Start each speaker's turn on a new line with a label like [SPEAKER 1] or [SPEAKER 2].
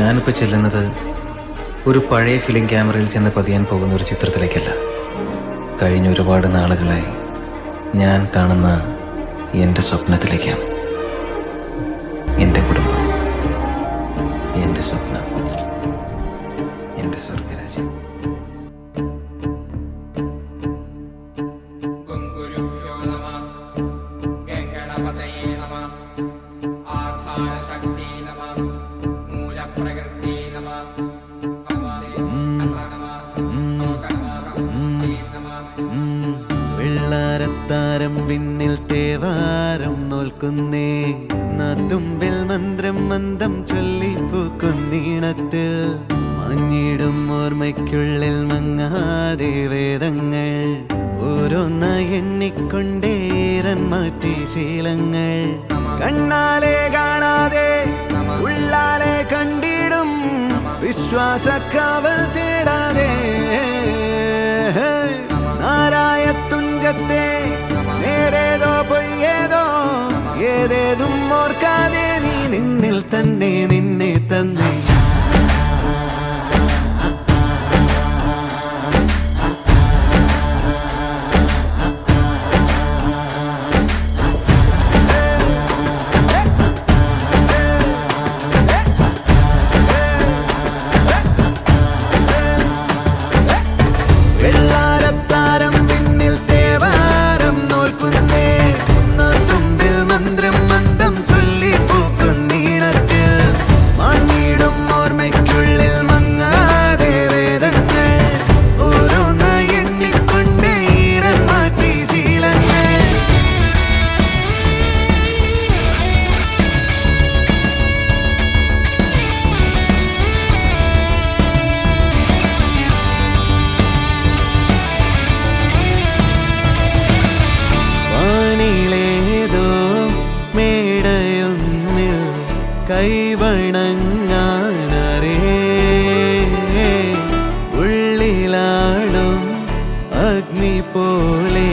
[SPEAKER 1] ഞാനിപ്പോൾ ചെല്ലുന്നത് ഒരു പഴയ ഫിലിം ക്യാമറയിൽ ചെന്ന് പതിയാൻ പോകുന്ന ഒരു ചിത്രത്തിലേക്കല്ല. കഴിഞ്ഞ ഒരുപാട് നാളുകളായി ഞാൻ കാണുന്ന എൻ്റെ സ്വപ്നത്തിലേക്കാണ്. എൻ്റെ കുടുംബം, എൻ്റെ സ്വപ്നം, എൻ്റെ സ്വർഗരാജ്യം.
[SPEAKER 2] വെള്ളാരത്താരം വിണ്ണിൽ തേവാരം നോൽക്കുന്നേ, നാത്തുമ്പിൽ മന്ത്രം മന്ദം ചൊല്ലിപ്പൂക്കുന്നീണത്തിൽ മഞ്ഞിടും ഓർമ്മയ്ക്കുള്ളിൽ മങ്ങാതെ വേദങ്ങൾ ഓരോന്നായി എണ്ണിക്കൊണ്ടേരൻ മാറ്റി ശീലങ്ങൾ. കണ്ണാലെ കാണാതെ ഉള്ളാലെ കണ്ടിടും വിശ്വാസക്കാവൽ തേടാതെ നാരായ തുഞ്ചത്തെ നേരേതോ പൊയ്യേതോ ഏതേതും ഓർക്കാതെ നീ നിന്നിൽ തന്നെ നിന്നെ തന്നെ. കൈവണങ്ങാനരേ ഉള്ളിലാടും അഗ്നി പോലെ